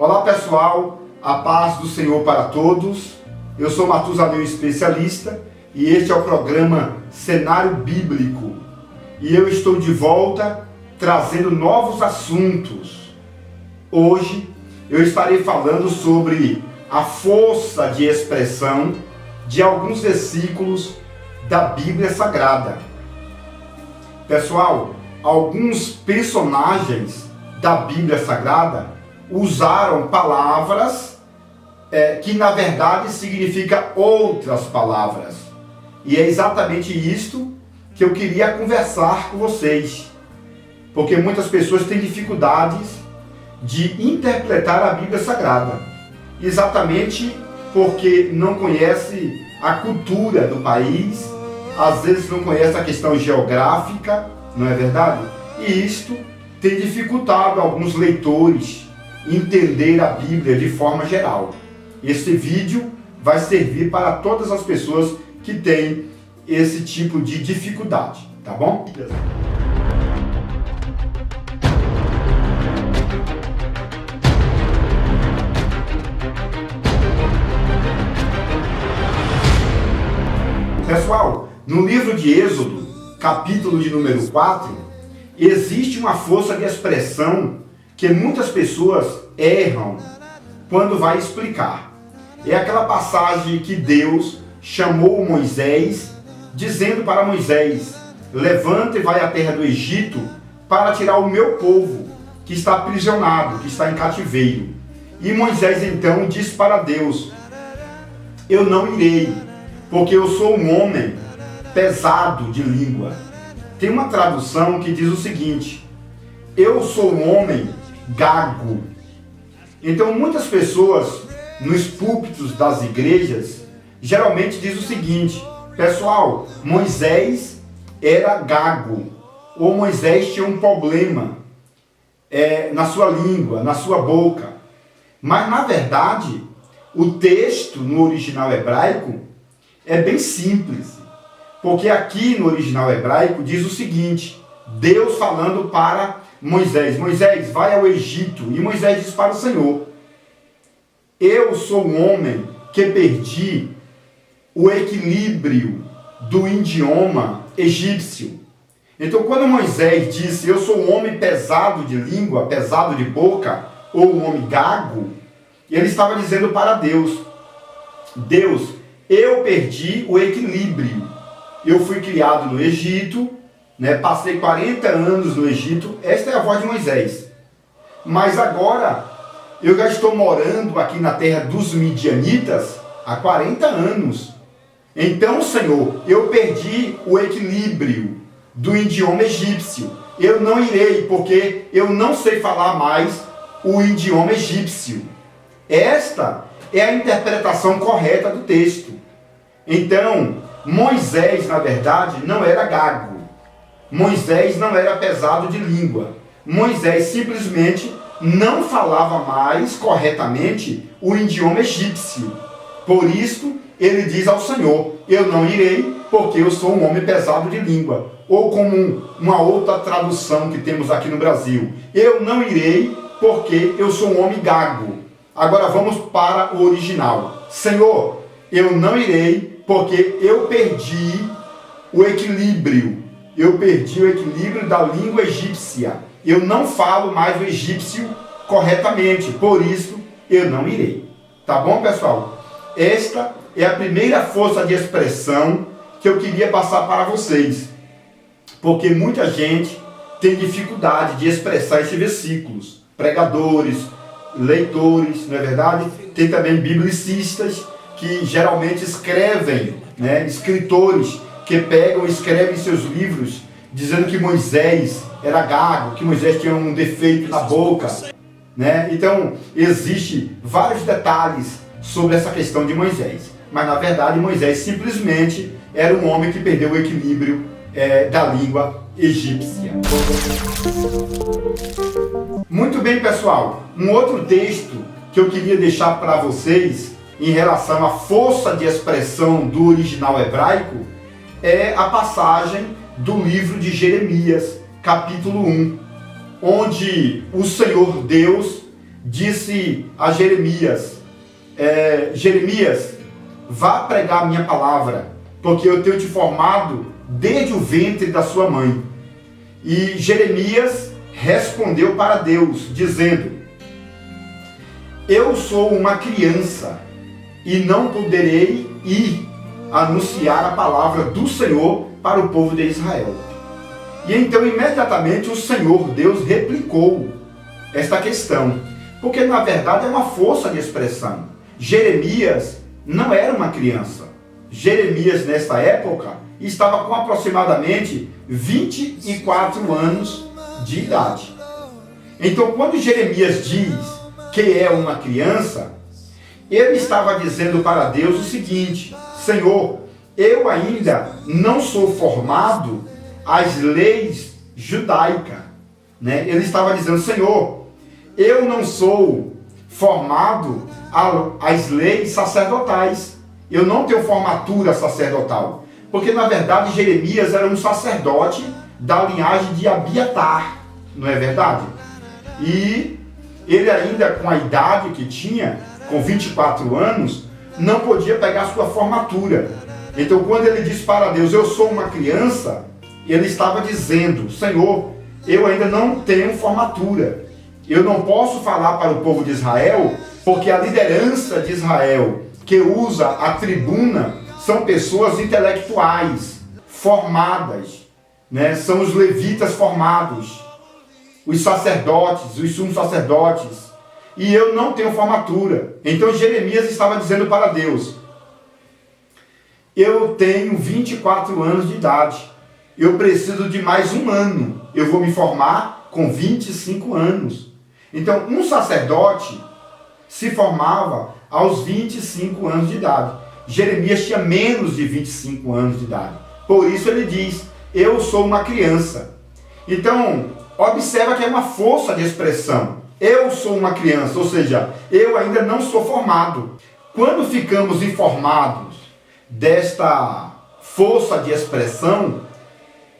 Olá pessoal, a paz do Senhor para todos. Eu sou Matusalém, especialista, e este é o programa Cenário Bíblico. E eu estou de volta trazendo novos assuntos. Hoje eu estarei falando sobre a força de expressão de alguns versículos da Bíblia Sagrada. Pessoal, alguns personagens da Bíblia Sagrada usaram palavras que na verdade significam outras palavras. E é exatamente isto que eu queria conversar com vocês. Porque muitas pessoas têm dificuldades de interpretar a Bíblia Sagrada. Exatamente porque não conhece a cultura do país, às vezes não conhece a questão geográfica, não é verdade? E isto tem dificultado alguns leitores entender a Bíblia de forma geral. Este vídeo vai servir para todas as pessoas que têm esse tipo de dificuldade, tá bom? Pessoal, no livro de Êxodo, capítulo de número 4, existe uma força de expressão que muitas pessoas erram quando vai explicar. É aquela passagem que Deus chamou Moisés, dizendo para Moisés: levanta e vai à terra do Egito para tirar o meu povo, que está aprisionado, que está em cativeiro. E Moisés então disse para Deus: eu não irei, porque eu sou um homem pesado de língua. Tem uma tradução que diz o seguinte: eu sou um homem gago. Então muitas pessoas nos púlpitos das igrejas geralmente diz o seguinte: pessoal, Moisés era gago, ou Moisés tinha um problema na sua língua, na sua boca. Mas na verdade o texto no original hebraico é bem simples, porque aqui no original hebraico diz o seguinte: Deus falando para Moisés: Moisés, vai ao Egito. E Moisés diz para o Senhor: eu sou um homem que perdi o equilíbrio do idioma egípcio. Então quando Moisés disse: eu sou um homem pesado de língua, pesado de boca, ou um homem gago, ele estava dizendo para Deus: Deus, eu perdi o equilíbrio. Eu fui criado no Egito, passei 40 anos no Egito. Esta é a voz de Moisés. Mas agora eu já estou morando aqui na terra dos midianitas há 40 anos. Então, Senhor, eu perdi o equilíbrio do idioma egípcio. Eu não irei, porque eu não sei falar mais o idioma egípcio. Esta é a interpretação correta do texto. Então, Moisés, na verdade, não era gago. Moisés não era pesado de língua. Moisés simplesmente não falava mais corretamente o idioma egípcio. Por isso, ele diz ao Senhor: eu não irei, porque eu sou um homem pesado de língua. Ou como uma outra tradução que temos aqui no Brasil: eu não irei, porque eu sou um homem gago. Agora vamos para o original: Senhor, eu não irei, porque eu perdi o equilíbrio. Eu perdi o equilíbrio da língua egípcia. Eu não falo mais o egípcio corretamente. Por isso, eu não irei. Tá bom, pessoal? Esta é a primeira força de expressão que eu queria passar para vocês. Porque muita gente tem dificuldade de expressar esses versículos. Pregadores, leitores, não é verdade? Tem também biblicistas que geralmente escrevem, escritores que pegam e escrevem seus livros dizendo que Moisés era gago, que Moisés tinha um defeito na boca, Então, existe vários detalhes sobre essa questão de Moisés. Mas, na verdade, Moisés simplesmente era um homem que perdeu o equilíbrio da língua egípcia. Muito bem, pessoal. Um outro texto que eu queria deixar para vocês em relação à força de expressão do original hebraico é a passagem do livro de Jeremias, capítulo 1, onde o Senhor Deus disse a Jeremias, Jeremias, vá pregar a minha palavra, porque eu tenho te formado desde o ventre da sua mãe. E Jeremias respondeu para Deus, dizendo, eu sou uma criança e não poderei ir anunciar a palavra do Senhor para o povo de Israel. E então imediatamente o Senhor Deus replicou esta questão, porque na verdade é uma força de expressão. Jeremias não era uma criança. Jeremias nesta época estava com aproximadamente 24 anos de idade. Então quando Jeremias diz que é uma criança, ele estava dizendo para Deus o seguinte, Senhor, eu ainda não sou formado às leis judaicas, né? Ele estava dizendo, Senhor, eu não sou formado às leis sacerdotais, eu não tenho formatura sacerdotal, porque na verdade Jeremias era um sacerdote da linhagem de Abiatar, não é verdade? E ele ainda com a idade que tinha, com 24 anos, não podia pegar sua formatura. Então quando ele disse para Deus, eu sou uma criança, ele estava dizendo, Senhor, eu ainda não tenho formatura. Eu não posso falar para o povo de Israel, porque a liderança de Israel que usa a tribuna são pessoas intelectuais, formadas, né? São os levitas formados, os sacerdotes, os sumos sacerdotes. E eu não tenho formatura. Então Jeremias estava dizendo para Deus, eu tenho 24 anos de idade, eu preciso de mais um ano, eu vou me formar com 25 anos. Então um sacerdote se formava aos 25 anos de idade. Jeremias tinha menos de 25 anos de idade. Por isso ele diz, eu sou uma criança. Então observa que é uma força de expressão. Eu sou uma criança, ou seja, eu ainda não sou formado. Quando ficamos informados desta força de expressão,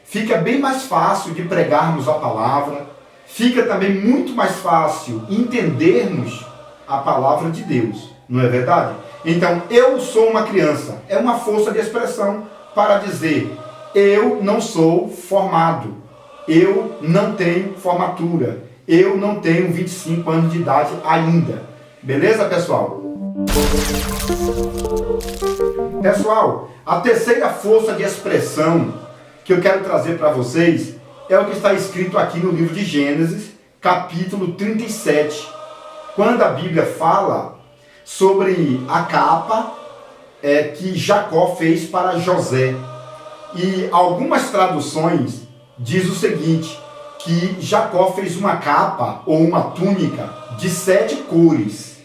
fica bem mais fácil de pregarmos a palavra, fica também muito mais fácil entendermos a palavra de Deus, não é verdade? Então, eu sou uma criança, é uma força de expressão para dizer, eu não sou formado, eu não tenho formatura, eu não tenho 25 anos de idade ainda. Beleza, pessoal? Pessoal, a terceira força de expressão que eu quero trazer para vocês é o que está escrito aqui no livro de Gênesis, capítulo 37. Quando a Bíblia fala sobre a capa que Jacó fez para José. E algumas traduções diz o seguinte, que Jacó fez uma capa ou uma túnica de 7 cores.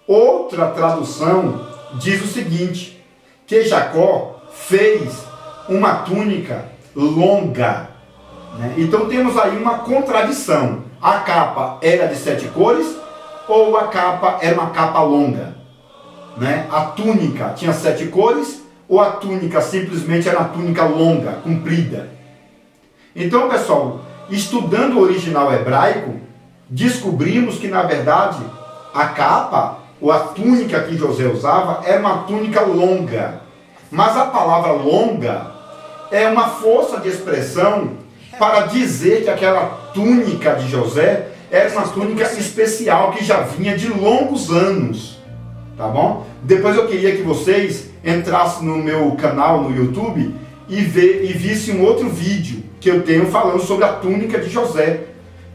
Outra tradução diz o seguinte, que Jacó fez uma túnica longa, né? Então temos aí uma contradição. A capa era de 7 cores ou a capa era uma capa longa, né? A túnica tinha 7 cores ou a túnica simplesmente era uma túnica longa, comprida? Então, pessoal, estudando o original hebraico, descobrimos que, na verdade, a capa, ou a túnica que José usava, era uma túnica longa. Mas a palavra longa é uma força de expressão para dizer que aquela túnica de José era uma túnica especial que já vinha de longos anos. Tá bom? Depois eu queria que vocês entrassem no meu canal no YouTube e vissem um outro vídeo que eu tenho falando sobre a túnica de José.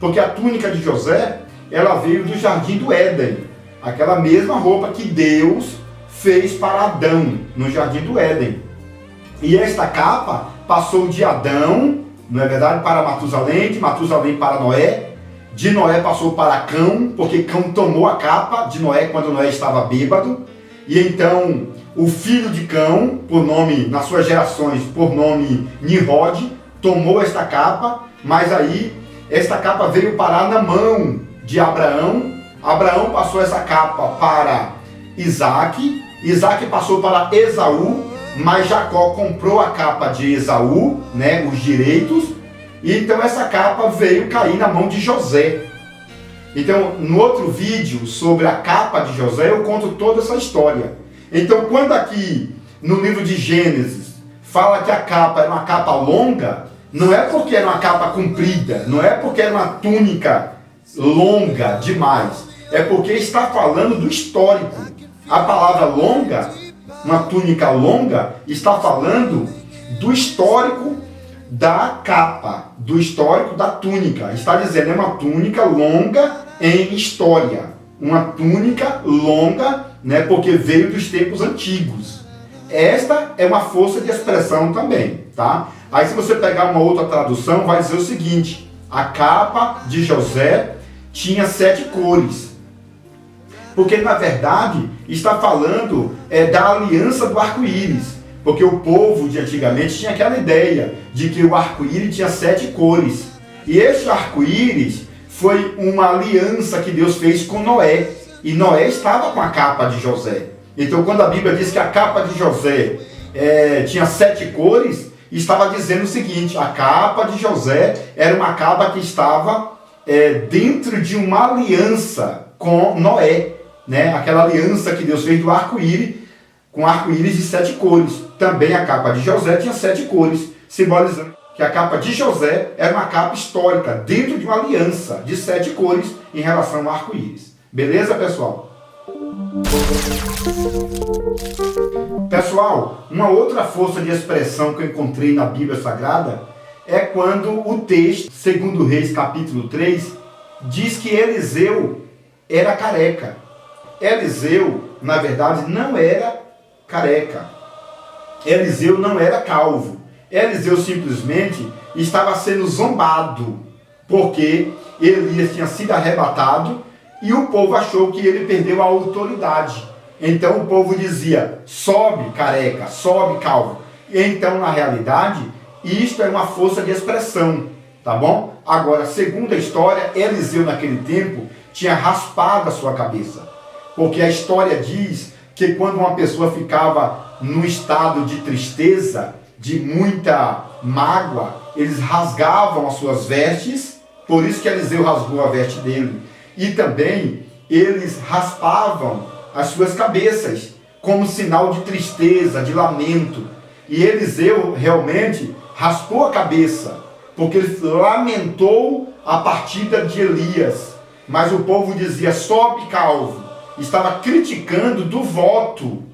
Porque a túnica de José, ela veio do Jardim do Éden. Aquela mesma roupa que Deus fez para Adão no Jardim do Éden. E esta capa passou de Adão, não é verdade, para Matusalém, de Matusalém para Noé. De Noé passou para Cão, porque Cão tomou a capa de Noé quando Noé estava bêbado. E então o filho de Cão, por nome, nas suas gerações, por nome Nimrod, tomou esta capa, mas aí esta capa veio parar na mão de Abraão. Abraão passou essa capa para Isaac, Isaac passou para Esaú, mas Jacó comprou a capa de Esaú, né, os direitos, e então essa capa veio cair na mão de José. Então, no outro vídeo sobre a capa de José, eu conto toda essa história. Então, quando aqui no livro de Gênesis fala que a capa era uma capa longa, não é porque era uma capa comprida, não é porque era uma túnica longa demais, é porque está falando do histórico. A palavra longa, uma túnica longa, está falando do histórico da capa, do histórico da túnica. Está dizendo, é uma túnica longa em história. Uma túnica longa, né, porque veio dos tempos antigos. Esta é uma força de expressão também, tá? Aí se você pegar uma outra tradução, vai dizer o seguinte: a capa de José tinha 7 cores. Porque na verdade está falando da aliança do arco-íris. Porque o povo de antigamente tinha aquela ideia de que o arco-íris tinha 7 cores. E esse arco-íris foi uma aliança que Deus fez com Noé. E Noé estava com a capa de José. Então quando a Bíblia diz que a capa de José tinha 7 cores, estava dizendo o seguinte: a capa de José era uma capa que estava dentro de uma aliança com Noé. Né? Aquela aliança que Deus fez do arco-íris, com arco-íris de 7 cores. Também a capa de José tinha 7 cores, simbolizando que a capa de José era uma capa histórica, dentro de uma aliança de 7 cores em relação ao arco-íris. Beleza, pessoal? Pessoal, uma outra força de expressão que eu encontrei na Bíblia Sagrada é quando o texto, 2 Reis capítulo 3, diz que Eliseu era careca. Eliseu, na verdade, não era careca. Eliseu não era calvo. Eliseu simplesmente estava sendo zombado, porque Elias tinha sido arrebatado e o povo achou que ele perdeu a autoridade. Então o povo dizia: sobe careca, sobe calvo. E então, na realidade, isto é uma força de expressão, tá bom? Agora, segundo a história, Eliseu naquele tempo tinha raspado a sua cabeça. Porque a história diz que quando uma pessoa ficava num estado de tristeza, de muita mágoa, eles rasgavam as suas vestes, por isso que Eliseu rasgou a veste dele. E também eles raspavam as suas cabeças, como sinal de tristeza, de lamento. E Eliseu realmente raspou a cabeça, porque ele lamentou a partida de Elias. Mas o povo dizia: sobe calvo. Estava criticando do voto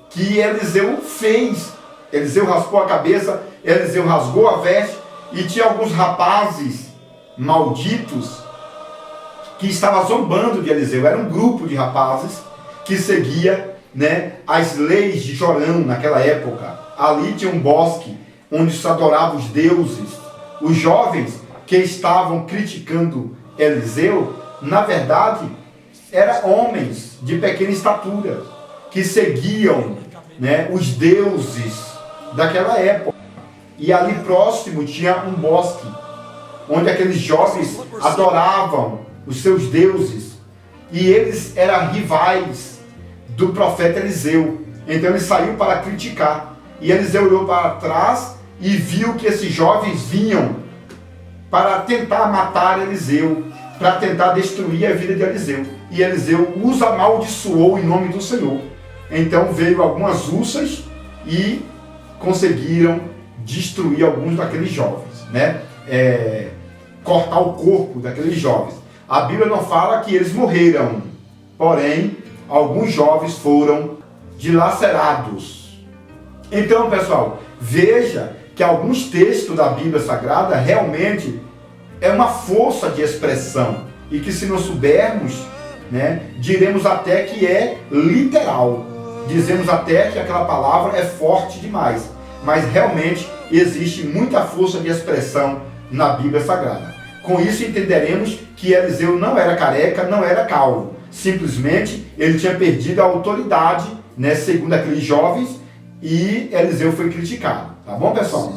que Eliseu fez. Eliseu raspou a cabeça, Eliseu rasgou a veste, e tinha alguns rapazes malditos que estavam zombando de Eliseu. Era um grupo de rapazes que seguia, né, as leis de Jorão naquela época. Ali tinha um bosque onde se adorava os deuses. Os jovens que estavam criticando Eliseu, na verdade, eram homens de pequena estatura, que seguiam, né, os deuses daquela época. E ali próximo tinha um bosque, onde aqueles jovens adoravam os seus deuses. E eles eram rivais do profeta Eliseu. Então ele saiu para criticar. E Eliseu olhou para trás e viu que esses jovens vinham para tentar matar Eliseu, para tentar destruir a vida de Eliseu. E Eliseu os amaldiçoou em nome do Senhor. Então veio algumas ursas e conseguiram destruir alguns daqueles jovens, né? Cortar o corpo daqueles jovens. A Bíblia não fala que eles morreram, porém, alguns jovens foram dilacerados. Então, pessoal, veja que alguns textos da Bíblia Sagrada realmente é uma força de expressão, e que se não soubermos, né, diremos até que é literal, dizemos até que aquela palavra é forte demais, mas realmente existe muita força de expressão na Bíblia Sagrada. Com isso entenderemos que Eliseu não era careca, não era calvo, simplesmente ele tinha perdido a autoridade, né, segundo aqueles jovens, e Eliseu foi criticado. Tá bom, pessoal?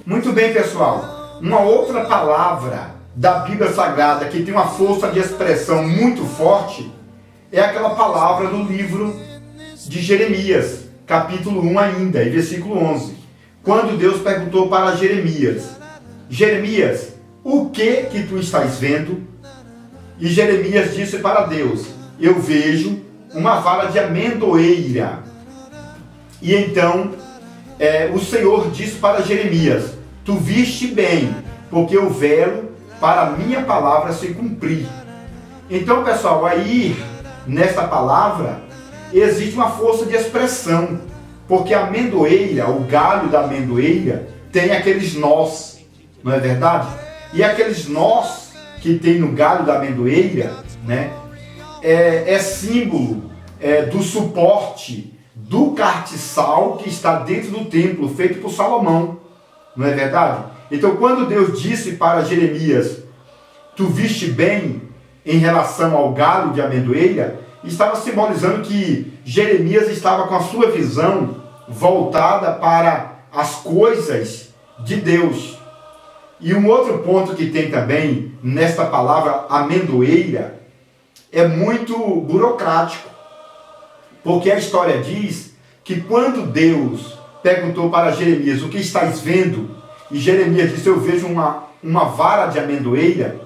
Muito bem, pessoal. Uma outra palavra da Bíblia Sagrada que tem uma força de expressão muito forte é aquela palavra do livro de Jeremias, capítulo 1 ainda, e versículo 11. Quando Deus perguntou para Jeremias: Jeremias, o que tu estás vendo? E Jeremias disse para Deus: eu vejo uma vara de amendoeira. E então o Senhor disse para Jeremias: tu viste bem, porque eu velo para a minha palavra se cumprir. Então, pessoal, aí nesta palavra existe uma força de expressão, porque a amendoeira, o galho da amendoeira, tem aqueles nós, não é verdade? E aqueles nós que tem no galho da amendoeira, né, é símbolo do suporte do castiçal que está dentro do templo, feito por Salomão, não é verdade? Então, quando Deus disse para Jeremias: tu viste bem em relação ao galho de amendoeira, estava simbolizando que Jeremias estava com a sua visão voltada para as coisas de Deus. E um outro ponto que tem também nesta palavra amendoeira é muito burocrático, porque a história diz que quando Deus perguntou para Jeremias: o que estás vendo? E Jeremias disse: eu vejo uma vara de amendoeira.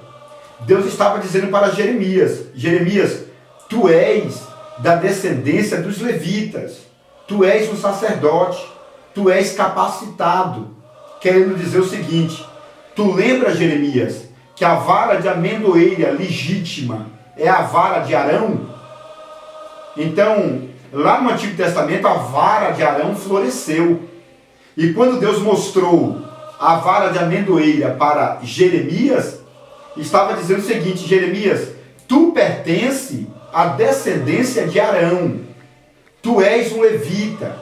Deus estava dizendo para Jeremias: Jeremias, tu és da descendência dos levitas, tu és um sacerdote, tu és capacitado. Querendo dizer o seguinte: tu lembra, Jeremias, que a vara de amendoeira legítima é a vara de Arão? Então, lá no Antigo Testamento, a vara de Arão floresceu. E quando Deus mostrou a vara de amendoeira para Jeremias, estava dizendo o seguinte: Jeremias, tu pertence à descendência de Arão, tu és um levita,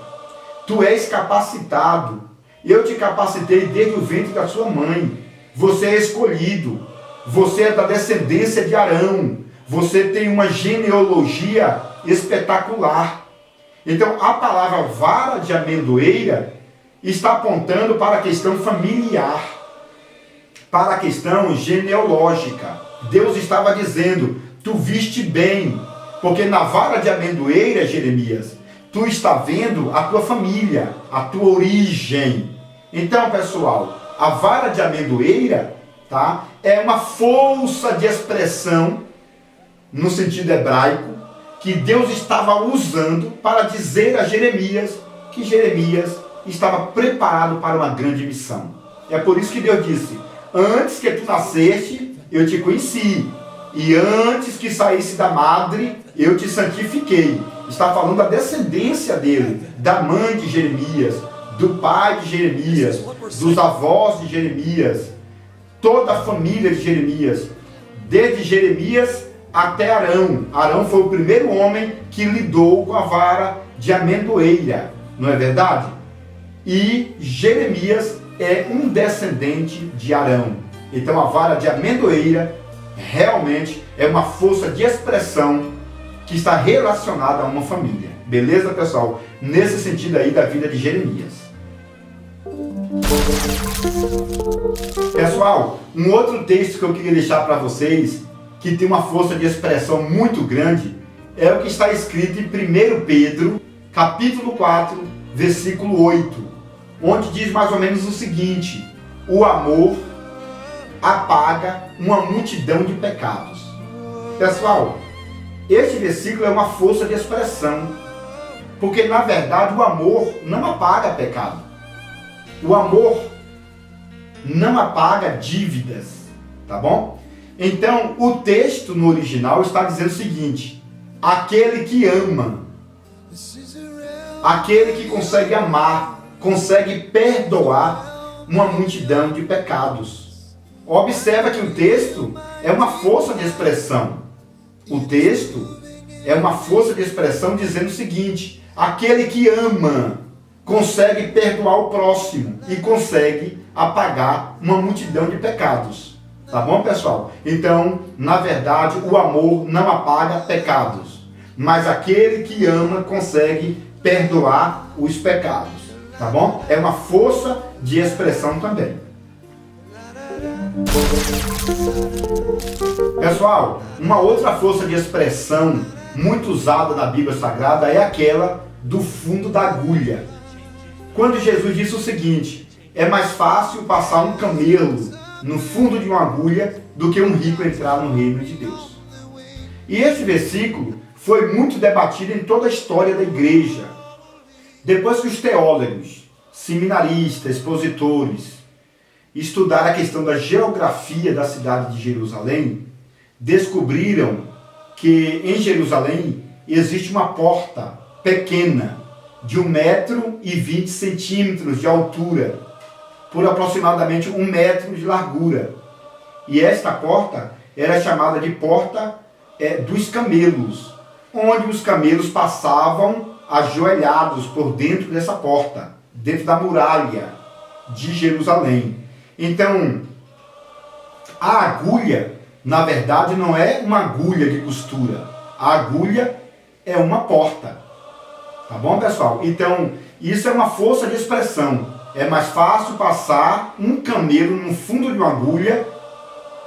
tu és capacitado, eu te capacitei desde o ventre da sua mãe, você é escolhido, você é da descendência de Arão, você tem uma genealogia espetacular. Então a palavra vara de amendoeira está apontando para a questão familiar, para a questão genealógica. Deus estava dizendo: tu viste bem, porque na vara de amendoeira, Jeremias, tu está vendo a tua família, a tua origem. Então, pessoal, a vara de amendoeira, tá, é uma força de expressão, no sentido hebraico, que Deus estava usando para dizer a Jeremias que Jeremias estava preparado para uma grande missão. É por isso que Deus disse: antes que tu nasceste, eu te conheci, e antes que saísse da madre, eu te santifiquei. Está falando da descendência dele, da mãe de Jeremias, do pai de Jeremias, dos avós de Jeremias, toda a família de Jeremias, desde Jeremias até Arão. Arão foi o primeiro homem que lidou com a vara de amendoeira, não é verdade? E Jeremias é um descendente de Arão. Então a vara de amendoeira realmente é uma força de expressão que está relacionada a uma família. Beleza, pessoal? Nesse sentido aí da vida de Jeremias. Pessoal, um outro texto que eu queria deixar para vocês, que tem uma força de expressão muito grande, é o que está escrito em 1 Pedro, capítulo 4, versículo 8, onde diz mais ou menos o seguinte: o amor apaga uma multidão de pecados. Pessoal, este versículo é uma força de expressão, porque na verdade o amor não apaga pecado. O amor não apaga dívidas, tá bom? Então, o texto no original está dizendo o seguinte: aquele que ama, aquele que consegue amar, consegue perdoar uma multidão de pecados. Observa que o texto é uma força de expressão. O texto é uma força de expressão dizendo o seguinte: aquele que ama consegue perdoar o próximo e consegue apagar uma multidão de pecados. Tá bom, pessoal? Então, na verdade, o amor não apaga pecados, mas aquele que ama consegue perdoar os pecados. Tá bom? É uma força de expressão também. Pessoal, uma outra força de expressão muito usada na Bíblia Sagrada é aquela do fundo da agulha. Quando Jesus disse o seguinte: é mais fácil passar um camelo no fundo de uma agulha do que um rico entrar no reino de Deus. E esse versículo foi muito debatido em toda a história da igreja. Depois que os teólogos, seminaristas, expositores, estudaram a questão da geografia da cidade de Jerusalém, descobriram que em Jerusalém existe uma porta pequena, de 1,20 m de altura, por aproximadamente 1 metro de largura. E esta porta era chamada de porta dos camelos, onde os camelos passavam ajoelhados por dentro dessa porta, dentro da muralha de Jerusalém. Então, a agulha, na verdade, não é uma agulha de costura. A agulha é uma porta. Tá bom, pessoal? Então, isso é uma força de expressão. É mais fácil passar um camelo no fundo de uma agulha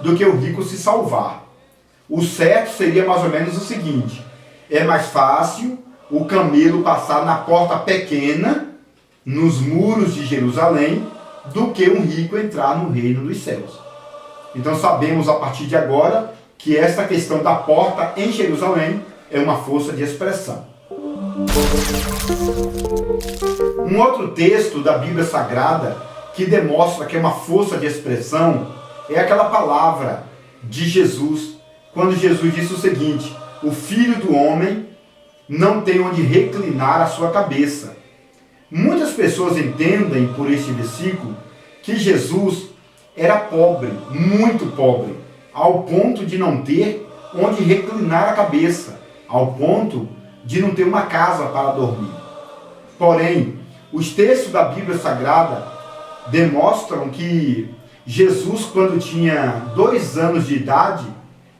do que o rico se salvar. O certo seria mais ou menos o seguinte: é mais fácil o camelo passar na porta pequena, nos muros de Jerusalém, do que um rico entrar no reino dos céus. Então sabemos a partir de agora que essa questão da porta em Jerusalém é uma força de expressão. Um outro texto da Bíblia Sagrada que demonstra que é uma força de expressão é aquela palavra de Jesus, quando Jesus disse o seguinte: o Filho do Homem não tem onde reclinar a sua cabeça. Muitas pessoas entendem por este versículo que Jesus era pobre, muito pobre, ao ponto de não ter onde reclinar a cabeça, ao ponto de não ter uma casa para dormir. Porém, os textos da Bíblia Sagrada demonstram que Jesus, quando tinha 2 anos de idade,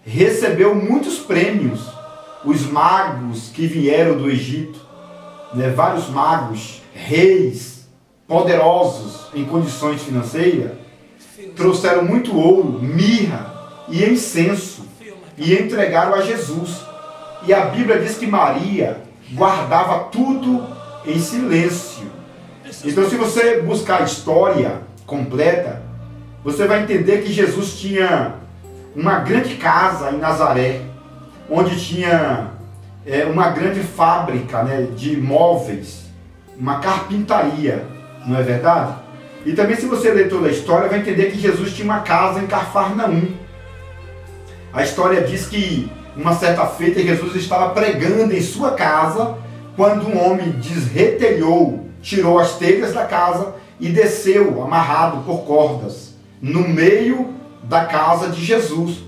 recebeu muitos prêmios. Os magos que vieram do Egito, vários magos, reis, poderosos em condições financeiras, trouxeram muito ouro, mirra e incenso e entregaram a Jesus. E a Bíblia diz que Maria guardava tudo em silêncio. Então, se você buscar a história completa, você vai entender que Jesus tinha uma grande casa em Nazaré, onde tinha uma grande fábrica de móveis, uma carpintaria, não é verdade? E também, se você ler toda a história, vai entender que Jesus tinha uma casa em Cafarnaum. A história diz que uma certa feita Jesus estava pregando em sua casa, quando um homem desretelhou, tirou as telhas da casa e desceu amarrado por cordas no meio da casa de Jesus.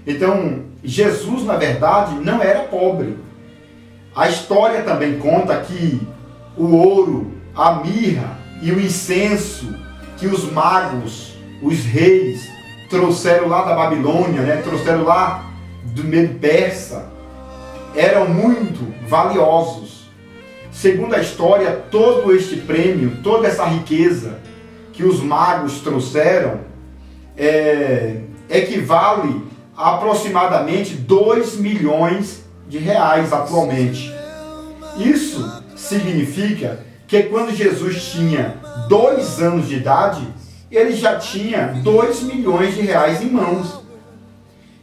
Então, Jesus, na verdade, não era pobre. A história também conta que o ouro, a mirra e o incenso que os magos, os reis, trouxeram lá da Babilônia, trouxeram lá do Medo Persa, eram muito valiosos. Segundo a história, todo este prêmio, toda essa riqueza que os magos trouxeram, equivale a aproximadamente 2 milhões de reais atualmente. Isso significa que quando Jesus tinha 2 anos de idade, ele já tinha 2 milhões de reais em mãos.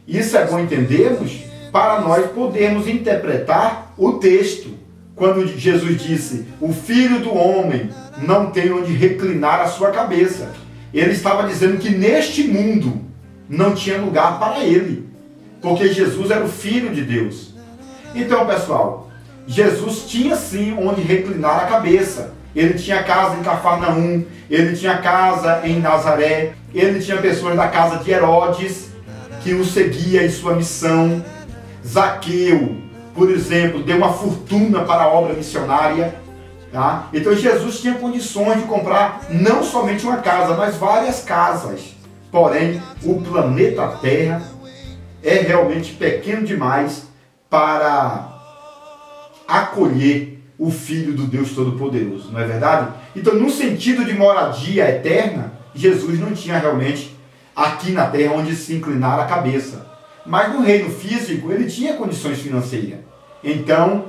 Isso é bom entendermos para nós podermos interpretar o texto. Quando Jesus disse, o Filho do Homem não tem onde reclinar a sua cabeça. Ele estava dizendo que neste mundo não tinha lugar para ele, porque Jesus era o Filho de Deus. Então, pessoal, Jesus tinha sim onde reclinar a cabeça. Ele tinha casa em Cafarnaum, ele tinha casa em Nazaré, ele tinha pessoas da casa de Herodes que o seguia em sua missão. Zaqueu, por exemplo, deu uma fortuna para a obra missionária. Tá? Então Jesus tinha condições de comprar não somente uma casa, mas várias casas. Porém, o planeta Terra é realmente pequeno demais para acolher o Filho do Deus Todo-Poderoso, não é verdade? Então, no sentido de moradia eterna, Jesus não tinha realmente aqui na Terra onde se inclinar a cabeça. Mas no reino físico, ele tinha condições financeiras. Então,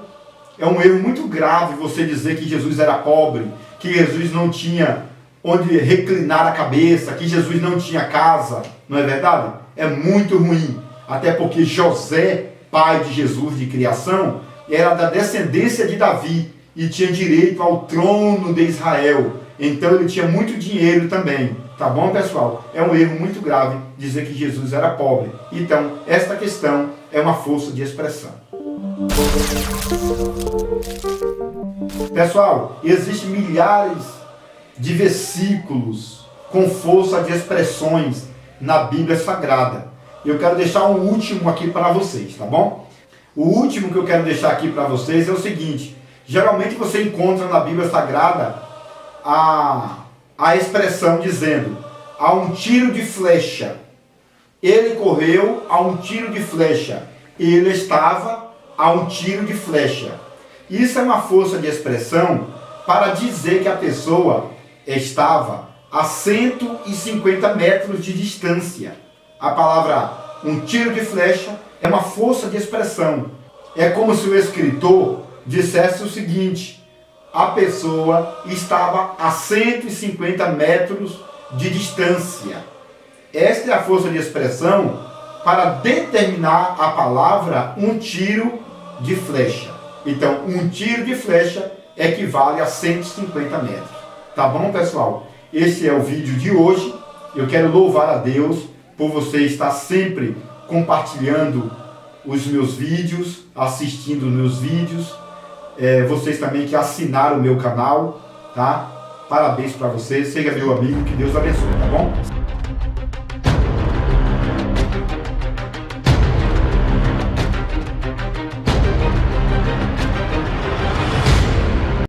é um erro muito grave você dizer que Jesus era pobre, que Jesus não tinha onde reclinar a cabeça, que Jesus não tinha casa, não é verdade? É muito ruim, até porque José, pai de Jesus de criação, era da descendência de Davi e tinha direito ao trono de Israel, então ele tinha muito dinheiro também, tá bom, pessoal? É um erro muito grave dizer que Jesus era pobre. Então, esta questão é uma força de expressão. Pessoal, existem milhares de versículos com força de expressões na Bíblia Sagrada. Eu quero deixar um último aqui para vocês, tá bom? O último que eu quero deixar aqui para vocês é o seguinte: geralmente você encontra na Bíblia Sagrada a expressão dizendo, a um tiro de flecha. Ele correu a um tiro de flecha. Ele estava a um tiro de flecha. Isso é uma força de expressão para dizer que a pessoa estava a 150 metros de distância. A palavra um tiro de flecha é uma força de expressão. É como se o escritor dissesse o seguinte: a pessoa estava a 150 metros de distância. Esta é a força de expressão para determinar a palavra um tiro de flecha. Então, um tiro de flecha equivale a 150 metros. Tá bom, pessoal? Esse é o vídeo de hoje. Eu quero louvar a Deus por você estar sempre compartilhando os meus vídeos, assistindo os meus vídeos. Vocês também que assinaram o meu canal, tá? Parabéns para vocês, seja meu amigo, que Deus abençoe, tá bom?